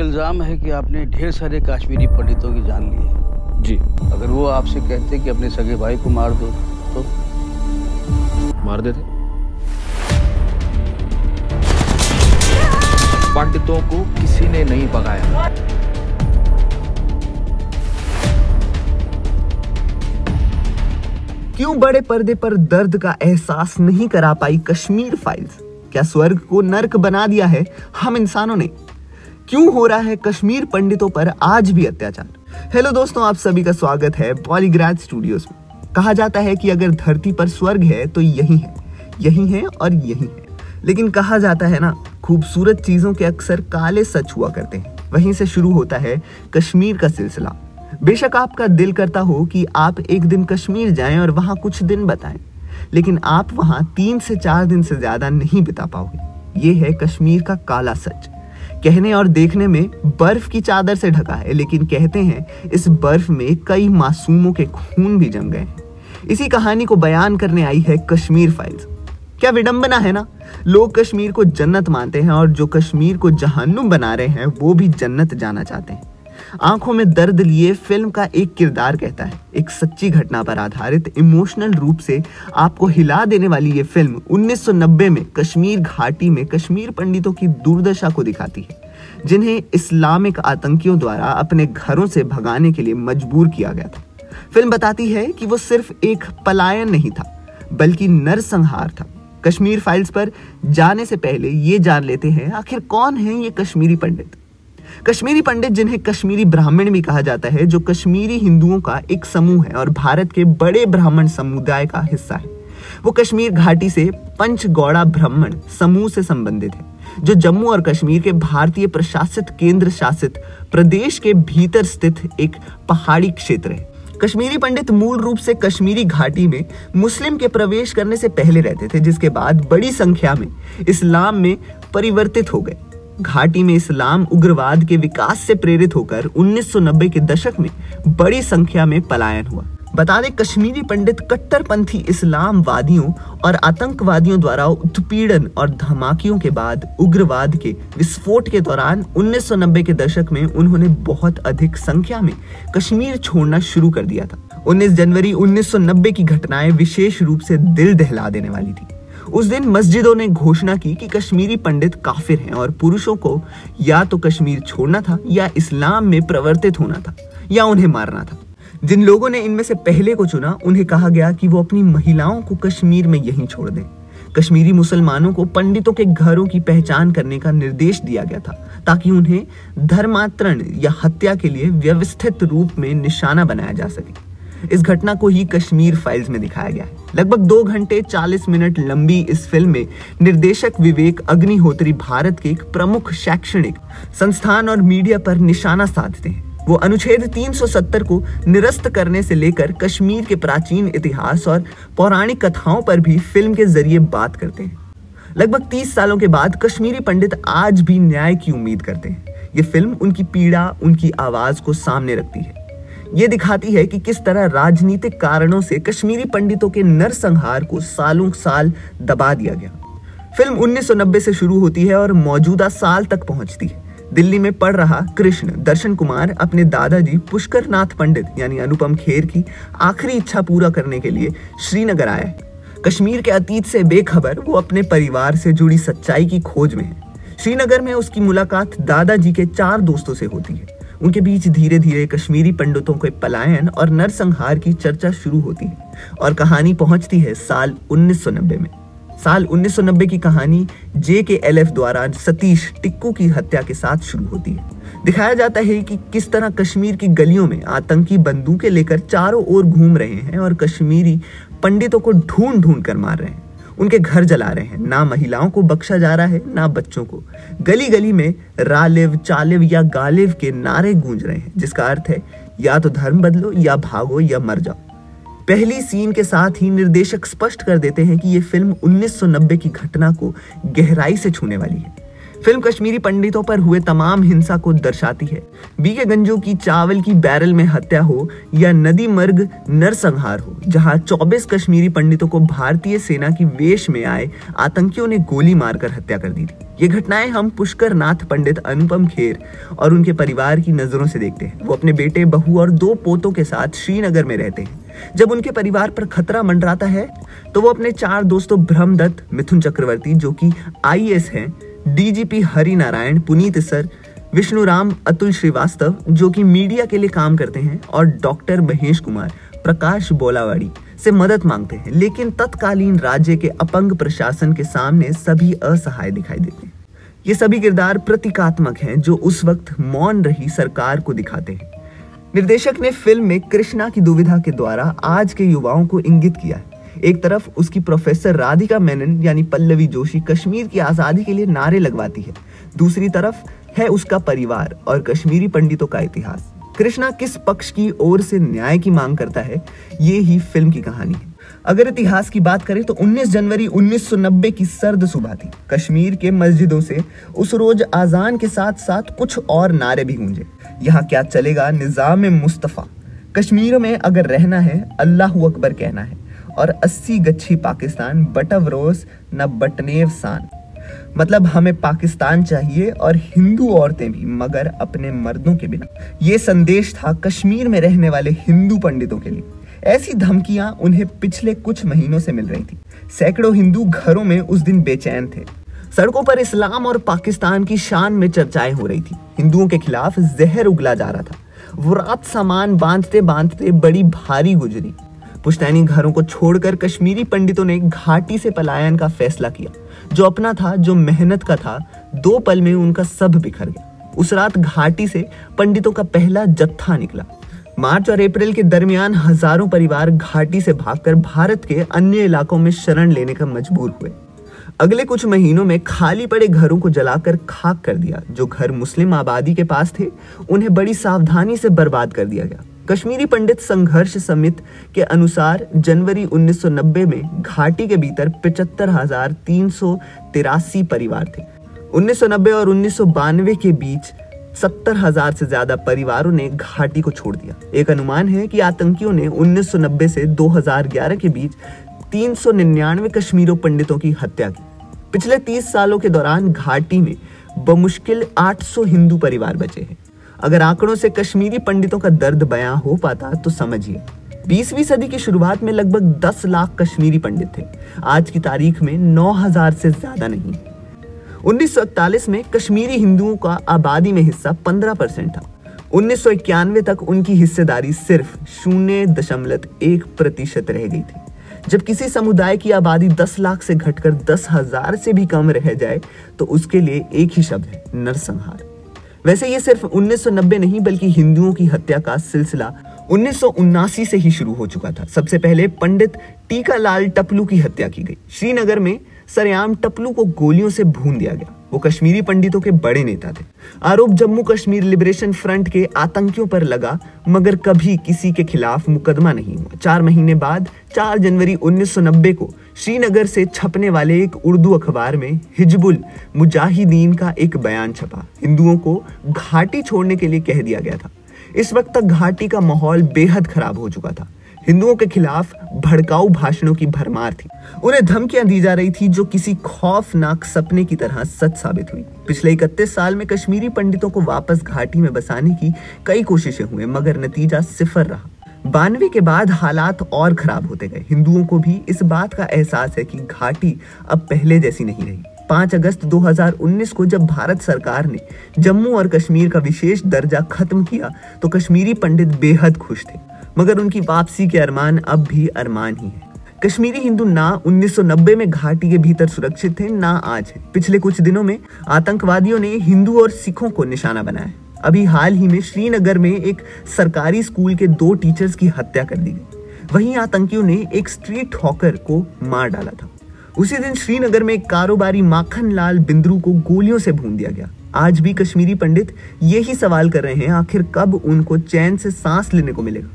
इल्ज़ाम है कि आपने ढेर सारे कश्मीरी पंडितों की जान ली है। जी। अगर वो आपसे कहते कि अपने सगे भाई को मार दो तो मार देते। पंडितों को किसी ने नहीं भगाया। क्यों बड़े पर्दे पर दर्द का एहसास नहीं करा पाई कश्मीर फाइल्स? क्या स्वर्ग को नर्क बना दिया है हम इंसानों ने? क्यों हो रहा है कश्मीर पंडितों पर आज भी अत्याचार? हेलो दोस्तों, आप सभी का स्वागत है पॉलीग्राफ स्टूडियोज में। कहा जाता है कि अगर धरती पर स्वर्ग है तो यही है और यही है। लेकिन कहा जाता है ना, खूबसूरत चीजों के अक्सर काले सच हुआ करते हैं। वहीं से शुरू होता है कश्मीर का सिलसिला। बेशक आपका दिल करता हो कि आप एक दिन कश्मीर जाएं और वहां कुछ दिन बिताएं, लेकिन आप वहां 3 से 4 दिन से ज्यादा नहीं बिता पाओगे। ये है कश्मीर का काला सच। कहने और देखने में बर्फ की चादर से ढका है, लेकिन कहते हैं इस बर्फ में कई मासूमों के खून भी जम गए हैं। इसी कहानी को बयान करने आई है कश्मीर फाइल्स। क्या विडंबना है ना, लोग कश्मीर को जन्नत मानते हैं और जो कश्मीर को जहन्नुम बना रहे हैं वो भी जन्नत जाना चाहते हैं। आंखों में दर्द लिए फिल्म का एक किरदार कहता है, एक सच्ची घटना पर आधारित इमोशनल रूप से आपको हिला देने वाली ये फिल्म 1990 में कश्मीर घाटी में कश्मीर पंडितों की दुर्दशा को दिखाती है, जिन्हें इस्लामिक आतंकियों द्वारा अपने घरों से भगाने के लिए मजबूर किया गया था। फिल्म बताती है कि वो सिर्फ एक पलायन नहीं था, बल्कि नरसंहार था। कश्मीर फाइल्स पर जाने से पहले ये जान लेते हैं आखिर कौन है ये कश्मीरी पंडित। कश्मीरी पंडित, जिन्हें कश्मीरी ब्राह्मण भी कहा जाता है, जो कश्मीरी हिंदुओं का एक समूह है और भारत के बड़े ब्राह्मण समुदाय का हिस्सा है। वो कश्मीर घाटी से पंचगौड़ा ब्राह्मण समूह से संबंधित है, जो जम्मू और कश्मीर के भारतीय प्रशासित केंद्र शासित प्रदेश के भीतर स्थित एक पहाड़ी क्षेत्र है। कश्मीरी पंडित मूल रूप से कश्मीरी घाटी में मुस्लिम के प्रवेश करने से पहले रहते थे, जिसके बाद बड़ी संख्या में इस्लाम में परिवर्तित हो गए। घाटी में इस्लाम उग्रवाद के विकास से प्रेरित होकर 1990 के दशक में बड़ी संख्या में पलायन हुआ। बता दें, कश्मीरी पंडित कट्टरपंथी इस्लामवादियों और आतंकवादियों द्वारा उत्पीड़न और धमाकियों के बाद उग्रवाद के विस्फोट के दौरान 1990 के दशक में उन्होंने बहुत अधिक संख्या में कश्मीर छोड़ना शुरू कर दिया था। 19 जनवरी 1990 की घटनाएं विशेष रूप से दिल दहला देने वाली थी। उस दिन मस्जिदों ने घोषणा की कि कश्मीरी पंडित काफिर हैं और पुरुषों को या तो कश्मीर छोड़ना था, या इस्लाम में प्रवर्तित होना था, या उन्हें मारना था। जिन लोगों ने इनमें से पहले को चुना, उन्हें कहा गया कि वो अपनी महिलाओं को कश्मीर में यहीं छोड़ दें। कश्मीरी मुसलमानों को पंडितों के घरों की पहचान करने का निर्देश दिया गया था, ताकि उन्हें धर्मांतरण या हत्या के लिए व्यवस्थित रूप में निशाना बनाया जा सके। इस घटना को ही कश्मीर फाइल्स में दिखाया गया है। लगभग 2 घंटे 40 मिनट लंबी इस फिल्म में निर्देशक विवेक अग्निहोत्री भारत के एक प्रमुख शैक्षणिक संस्थान और मीडिया पर निशाना साधते हैं। वो अनुच्छेद 370 को निरस्त करने से लेकर कश्मीर के प्राचीन इतिहास और पौराणिक कथाओं पर भी फिल्म के जरिए बात करते हैं। लगभग 30 सालों के बाद कश्मीरी पंडित आज भी न्याय की उम्मीद करते हैं। ये फिल्म उनकी पीड़ा, उनकी आवाज को सामने रखती है। ये दिखाती है कि किस तरह राजनीतिक कारणों से कश्मीरी पंडितों के नरसंहार को सालों साल दबा दिया गया। फिल्म 1990 से शुरू होती है और मौजूदा साल तक पहुंचती है। दिल्ली में पढ़ रहा कृष्ण दर्शन कुमार अपने दादाजी पुष्कर नाथ पंडित यानी अनुपम खेर की आखिरी इच्छा पूरा करने के लिए श्रीनगर आया है। कश्मीर के अतीत से बेखबर वो अपने परिवार से जुड़ी सच्चाई की खोज में है। श्रीनगर में उसकी मुलाकात दादाजी के 4 दोस्तों से होती है। उनके बीच धीरे धीरे कश्मीरी पंडितों के पलायन और नरसंहार की चर्चा शुरू होती है और कहानी पहुंचती है साल 1990 में। साल 1990 की कहानी JKLF द्वारा सतीश टिक्कू की हत्या के साथ शुरू होती है। दिखाया जाता है कि किस तरह कश्मीर की गलियों में आतंकी बंदूकें लेकर चारों ओर घूम रहे हैं और कश्मीरी पंडितों को ढूंढ ढूंढ कर मार रहे हैं, उनके घर जला रहे हैं। ना महिलाओं को बख्शा जा रहा है, ना बच्चों को। गली गली में रालिव, चालिव या गालिव के नारे गूंज रहे हैं, जिसका अर्थ है या तो धर्म बदलो, या भागो, या मर जाओ। पहली सीन के साथ ही निर्देशक स्पष्ट कर देते हैं कि ये फिल्म 1990 की घटना को गहराई से छूने वाली है। फिल्म कश्मीरी पंडितों पर हुए तमाम हिंसा को दर्शाती है। बीके गंजू की चावल की बैरल में हत्या हो या नदी मर्ग नरसंहार हो, जहां 24 कश्मीरी पंडितों को भारतीय सेना की वेश में आए आतंकियों ने गोली मारकर हत्या कर दी थी। ये घटनाएं हम पुष्कर नाथ पंडित अनुपम खेर और उनके परिवार की नजरों से देखते हैं। वो अपने बेटे, बहू और 2 पोतों के साथ श्रीनगर में रहते हैं। जब उनके परिवार पर खतरा मंडराता है तो वो अपने 4 दोस्तों ब्रह्मदत्त, मिथुन चक्रवर्ती जो कि IAS हैं, DGP हरि नारायण, पुनीत सर, विष्णुराम, अतुल श्रीवास्तव जो कि मीडिया के लिए काम करते हैं, और डॉक्टर महेश कुमार, प्रकाश बोलावाड़ी से मदद मांगते हैं। लेकिन तत्कालीन राज्य के अपंग प्रशासन के सामने सभी असहाय दिखाई देते हैं। ये सभी किरदार प्रतीकात्मक हैं जो उस वक्त मौन रही सरकार को दिखाते हैं। निर्देशक ने फिल्म में कृष्णा की दुविधा के द्वारा आज के युवाओं को इंगित किया है। एक तरफ उसकी प्रोफेसर राधिका मेनन यानी पल्लवी जोशी कश्मीर की आजादी के लिए नारे लगवाती है, दूसरी तरफ है उसका परिवार और कश्मीरी पंडितों का इतिहास। कृष्णा किस पक्ष की ओर से न्याय की मांग करता है, ये ही फिल्म की कहानी है। अगर इतिहास की बात करें तो 19 जनवरी 1990 की सर्द सुबह थी। कश्मीर के मस्जिदों से उस रोज आजान के साथ साथ कुछ और नारे भी गूंजे। यहाँ क्या चलेगा निजाम मुस्तफा, कश्मीर में अगर रहना है अल्लाहू अकबर कहना है, और 80 गच्छी पाकिस्तान, बटवरोस न बटनेव सान। मतलब हमें पाकिस्तान चाहिए और हिंदू औरतें भी, मगर अपने मर्दों के बिना। ये संदेश था कश्मीर में रहने वाले हिंदू पंडितों के लिए। ऐसी धमकियां उन्हें पिछले कुछ महीनों से मिल रही थी। सैकड़ों हिंदू घरों में उस दिन बेचैन थे। सड़कों पर इस्लाम और पाकिस्तान की शान में चर्चाएं हो रही थी। हिंदुओं के खिलाफ जहर उगला जा रहा था। वो रात सामान बांधते बांधते बड़ी भारी गुजरी। पुश्तैनी घरों को छोड़कर कश्मीरी पंडितों ने घाटी से पलायन का फैसला किया। जो अपना था, जो मेहनत का था, 2 पल में उनका सब बिखर गया। उस रात घाटी से पंडितों का पहला जत्था निकला। मार्च और अप्रैल के दरमियान हजारों परिवार घाटी से भागकर भारत के अन्य इलाकों में शरण लेने का मजबूर हुए। अगले कुछ महीनों में खाली पड़े घरों को जलाकर खाक कर दिया। जो घर मुस्लिम आबादी के पास थे उन्हें बड़ी सावधानी से बर्बाद कर दिया गया। कश्मीरी पंडित संघर्ष समिति के अनुसार जनवरी 1990 में घाटी के भीतर 75,383 परिवार थे। 1990 और 1992 के बीच 70,000 से ज्यादा परिवारों ने घाटी को छोड़ दिया। एक अनुमान है कि आतंकियों ने 1990 से 2011 के बीच 399 कश्मीरी पंडितों की हत्या की। पिछले 30 सालों के दौरान घाटी में बमुश्किल 800 हिंदू परिवार बचे हैं। अगर आंकड़ों से कश्मीरी पंडितों का दर्द बयां हो पाता तो समझिए। 20वीं सदी की शुरुआत में लगभग 10 लाख कश्मीरी पंडित थे। आज की तारीख में 9,000 से ज्यादा नहीं। 1941 में कश्मीरी हिंदुओं का आबादी में हिस्सा 15% था। 1991 तक उनकी हिस्सेदारी सिर्फ 0.1% रह गई थी। जब किसी समुदाय की आबादी 10 लाख से घटकर 10,000 से भी कम रह जाए तो उसके लिए एक ही शब्द है, नरसंहार। वैसे ये सिर्फ 1990 नहीं बल्कि हिंदुओं की हत्या का सिलसिला 1979 से ही शुरू हो चुका था। सबसे पहले पंडित टीकालाल टपलू की हत्या की गई। श्रीनगर में सरेआम टपलू को गोलियों से भून दिया गया। वो कश्मीरी पंडितों के बड़े नेता थे। आरोप जम्मू कश्मीर लिबरेशन फ्रंट के आतंकियों पर लगा, मगर कभी किसी के खिलाफ मुकदमा नहीं हुआ। 4 महीने बाद 4 जनवरी 1990 को श्रीनगर से छपने वाले एक उर्दू अखबार में हिजबुल मुजाहिदीन का एक बयान छपा। हिंदुओं को घाटी छोड़ने के लिए कह दिया गया था। इस वक्त तक घाटी का माहौल बेहद खराब हो चुका था। हिंदुओं के खिलाफ भड़काऊ भाषणों की भरमार थी। उन्हें धमकियां दी जा रही थी जो किसी खौफनाक सपने की तरह सच साबित हुई। पिछले 31 साल में कश्मीरी पंडितों को वापस घाटी में बसाने की कई कोशिशें हुई, मगर नतीजा 0 रहा। 92 के बाद हालात और खराब होते गए। हिंदुओं को भी इस बात का एहसास है कि घाटी अब पहले जैसी नहीं रही। 5 अगस्त 2019 को जब भारत सरकार ने जम्मू और कश्मीर का विशेष दर्जा खत्म किया तो कश्मीरी पंडित बेहद खुश थे, मगर उनकी वापसी के अरमान अब भी अरमान ही है। कश्मीरी हिंदू ना 1990 में घाटी के भीतर सुरक्षित थे, ना आज है। पिछले कुछ दिनों में आतंकवादियों ने हिंदू और सिखों को निशाना बनाया। अभी हाल ही में श्रीनगर में एक सरकारी स्कूल के 2 टीचर्स की हत्या कर दी गई। वहीं आतंकियों ने एक स्ट्रीट हॉकर को मार डाला था। उसी दिन श्रीनगर में एक कारोबारी माखन लाल बिंद्रू को गोलियों से भून दिया गया। आज भी कश्मीरी पंडित यही सवाल कर रहे हैं, आखिर कब उनको चैन से सांस लेने को मिलेगा।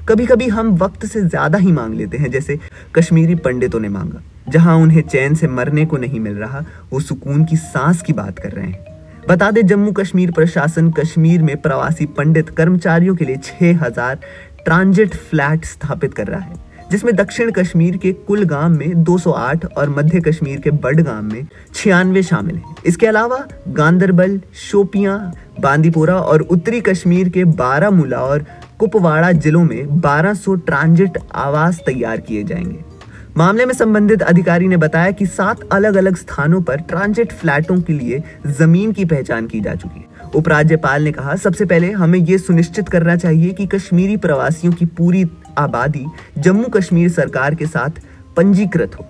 कभी कभी हम वक्त से ज्यादा ही मांग लेते हैं, जैसे कश्मीरी पंडितों ने मांगा। जहां उन्हें चैन से मरने को नहीं मिल रहा, वो सुकून की सांस की बात कर रहे हैं। बता दें, जम्मू कश्मीर प्रशासन कश्मीर में प्रवासी पंडित कर्मचारियों के लिए 6,000 ट्रांजिट फ्लैट स्थापित कर रहा है, जिसमें दक्षिण कश्मीर के कुलगाम में 208 और मध्य कश्मीर के बडगाम में 96 शामिल हैं। इसके अलावा गांदरबल, शोपियां, बांदीपोरा और उत्तरी कश्मीर के बारामूला और कुपवाड़ा जिलों में 1200 ट्रांजिट आवास तैयार किए जाएंगे। मामले में संबंधित अधिकारी ने बताया कि 7 अलग अलग स्थानों पर ट्रांजिट फ्लैटों के लिए जमीन की पहचान की जा चुकी है। उपराज्यपाल ने कहा, सबसे पहले हमें यह सुनिश्चित करना चाहिए कि कश्मीरी प्रवासियों की पूरी आबादी जम्मू कश्मीर सरकार के साथ पंजीकृत हो,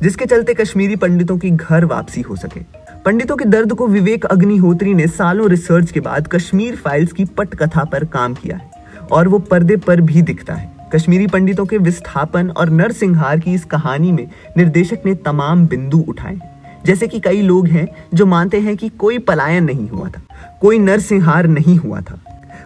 जिसके चलते कश्मीरी पंडितों की घर वापसी हो सके। पंडितों के दर्द को विवेक अग्निहोत्री ने सालों रिसर्च के बाद कश्मीर फाइल्स की पटकथा पर काम किया है और वो पर्दे पर भी दिखता है। कश्मीरी पंडितों के विस्थापन और नरसंहार की इस कहानी में निर्देशक ने तमाम बिंदु उठाए, जैसे कि कई लोग हैं जो मानते हैं कि कोई पलायन नहीं हुआ था, कोई नरसंहार नहीं हुआ था।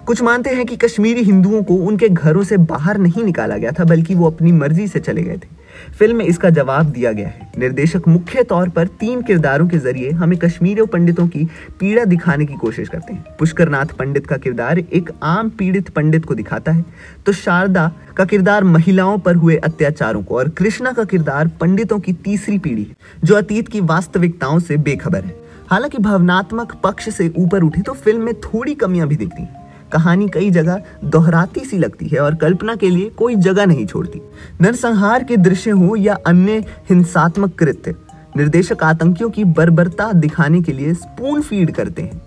कुछ मानते हैं कि कश्मीरी हिंदुओं को उनके घरों से बाहर नहीं निकाला गया था, बल्कि वो अपनी मर्जी से चले गए थे। फिल्म में इसका जवाब दिया गया है। निर्देशक मुख्य तौर पर 3 किरदारों के जरिए हमें कश्मीरी पंडितों की पीड़ा दिखाने की कोशिश करते हैं। पुष्करनाथ पंडित का किरदार एक आम पीड़ित पंडित को दिखाता है, तो शारदा का किरदार महिलाओं पर हुए अत्याचारों को, और कृष्णा का किरदार पंडितों की तीसरी पीढ़ी है जो अतीत की वास्तविकताओं से बेखबर है। हालांकि भावनात्मक पक्ष से ऊपर उठे तो फिल्म में थोड़ी कमियां भी दिखती हैं। कहानी कई जगह दोहराती सी लगती है और कल्पना के लिए कोई जगह नहीं छोड़ती। नरसंहार के दृश्य हो या अन्य हिंसात्मक कृत्य, निर्देशक आतंकियों की बर्बरता दिखाने के लिए स्पून फीड करते हैं।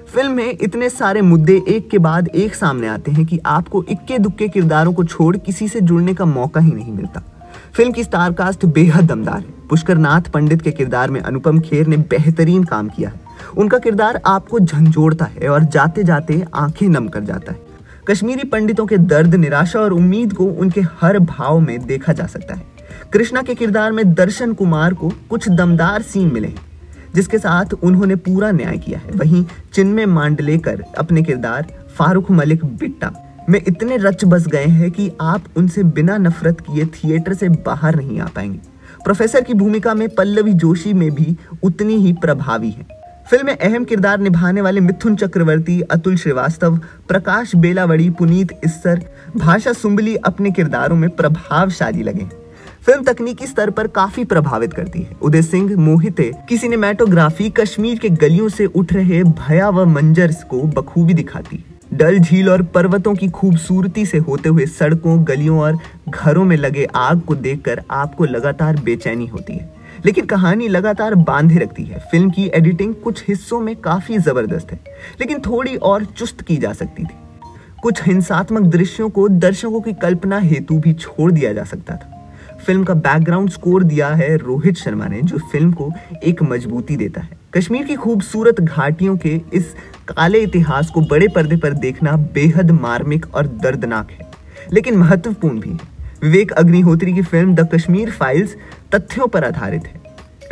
फिल्म में इतने सारे मुद्दे एक के बाद एक सामने आते हैं कि आपको इक्के दुक्के किरदारों को छोड़ किसी से जुड़ने का मौका ही नहीं मिलता। फिल्म की स्टार कास्ट बेहद दमदार है। पुष्करनाथ पंडित के किरदार में अनुपम खेर ने बेहतरीन काम किया है। उनका किरदार आपको झंझोड़ता है और जाते जाते आंखें नम कर जाता है। कश्मीरी पंडितों के दर्द, निराशा और उम्मीद को उनके हर भाव में देखा जा सकता है। कृष्णा के किरदार में दर्शन कुमार को कुछ दमदार सीन मिले हैं, जिसके साथ उन्होंने पूरा न्याय किया है। वहीं चिन्मय मांडलेकर अपने किरदार फारूक मलिक बिट्टा में इतने रच बस गए हैं कि आप उनसे बिना नफरत किए थिएटर से बाहर नहीं आ पाएंगे। प्रोफेसर की भूमिका में पल्लवी जोशी में भी उतनी ही प्रभावी है। फिल्म में अहम किरदार निभाने वाले मिथुन चक्रवर्ती, अतुल श्रीवास्तव, प्रकाश बेलावड़ी, पुनीत इस्सर, भाषा सुंबली अपने किरदारों में प्रभावशाली लगे। फिल्म तकनीकी स्तर पर काफी प्रभावित करती है। उदय सिंह मोहिते की सिनेमैटोग्राफी कश्मीर के गलियों से उठ रहे भयावह मंजर को बखूबी दिखाती है। डल झील और पर्वतों की खूबसूरती से होते हुए सड़कों, गलियों और घरों में लगे आग को देखकर आपको लगातार बेचैनी होती है, लेकिन कहानी लगातार बांधे रखती है। फिल्म की एडिटिंग कुछ हिस्सों में काफी जबरदस्त है, लेकिन थोड़ी और चुस्त की जा सकती थी। कुछ हिंसात्मक दृश्यों को दर्शकों की कल्पना हेतु भी छोड़ दिया जा सकता था। फिल्म का बैकग्राउंड स्कोर दिया है रोहित शर्मा ने, जो फिल्म को एक मजबूती देता है। कश्मीर की खूबसूरत घाटियों के इस काले इतिहास को बड़े पर्दे पर देखना बेहद मार्मिक और दर्दनाक है, लेकिन महत्वपूर्ण भी है। विवेक अग्निहोत्री की फिल्म द कश्मीर फाइल्स तथ्यों पर आधारित है।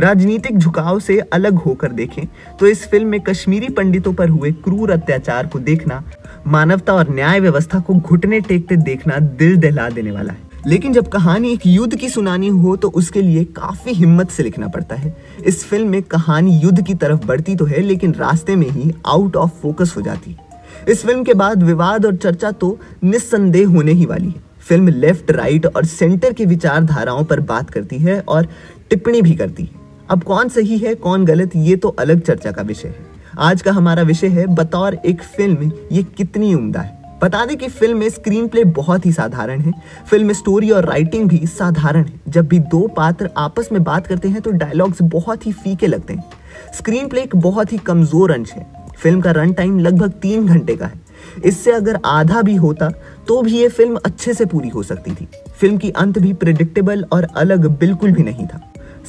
राजनीतिक झुकाव से अलग होकर देखें तो इस फिल्म में कश्मीरी पंडितों पर हुए क्रूर अत्याचार को देखना, मानवता और न्याय व्यवस्था को घुटने टेकते देखना दिल दहला देने वाला है। लेकिन जब कहानी एक युद्ध की सुनानी हो तो उसके लिए काफी हिम्मत से लिखना पड़ता है। इस फिल्म में कहानी युद्ध की तरफ बढ़ती तो है, लेकिन रास्ते में ही आउट ऑफ फोकस हो जाती है। इस फिल्म के बाद विवाद और चर्चा तो निस्संदेह होने ही वाली है। फिल्म लेफ्ट, राइट और सेंटर की विचारधाराओं पर बात करती है और टिप्पणी भी करती है। अब कौन सही है कौन गलत, ये तो अलग चर्चा का विषय है। आज का हमारा विषय है बतौर एक फिल्म ये कितनी उम्दा है। बता दें कि फिल्म में स्क्रीन प्ले बहुत ही साधारण है। फिल्म में स्टोरी और राइटिंग भी साधारण है। जब भी दो पात्र आपस में बात करते हैं तो डायलॉग्स बहुत ही फीके लगते हैं। स्क्रीन प्ले एक बहुत ही कमजोर अंश है। फिल्म का रन टाइम लगभग 3 घंटे का है। इससे अगर आधा भी होता तो भी ये फिल्म अच्छे से पूरी हो सकती थी। फिल्म की अंत भी प्रेडिक्टेबल और अलग बिल्कुल भी नहीं था।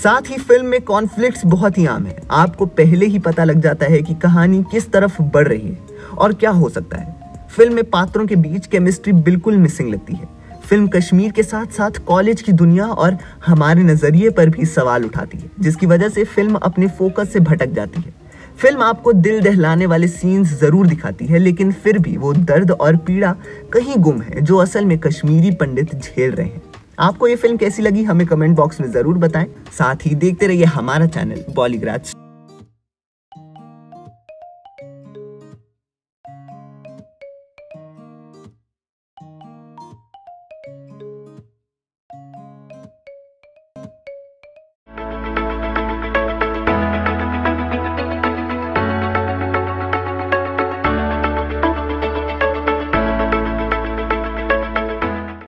साथ ही फिल्म में कॉन्फ्लिक्ट्स बहुत ही आम है। आपको पहले ही पता लग जाता है कि कहानी किस तरफ बढ़ रही है और क्या हो सकता है। फिल्म में पात्रों के बीच केमिस्ट्री बिल्कुल मिसिंग लगती है। फिल्म कश्मीर के साथ साथ कॉलेज की दुनिया और हमारे नजरिए पर भी सवाल उठाती है, जिसकी वजह से फिल्म अपने फोकस से भटक जाती है। फिल्म आपको दिल दहलाने वाले सीन्स जरूर दिखाती है, लेकिन फिर भी वो दर्द और पीड़ा कहीं गुम है जो असल में कश्मीरी पंडित झेल रहे हैं। आपको ये फिल्म कैसी लगी हमें कमेंट बॉक्स में जरूर बताएं। साथ ही देखते रहिए हमारा चैनल बॉलीग्राज।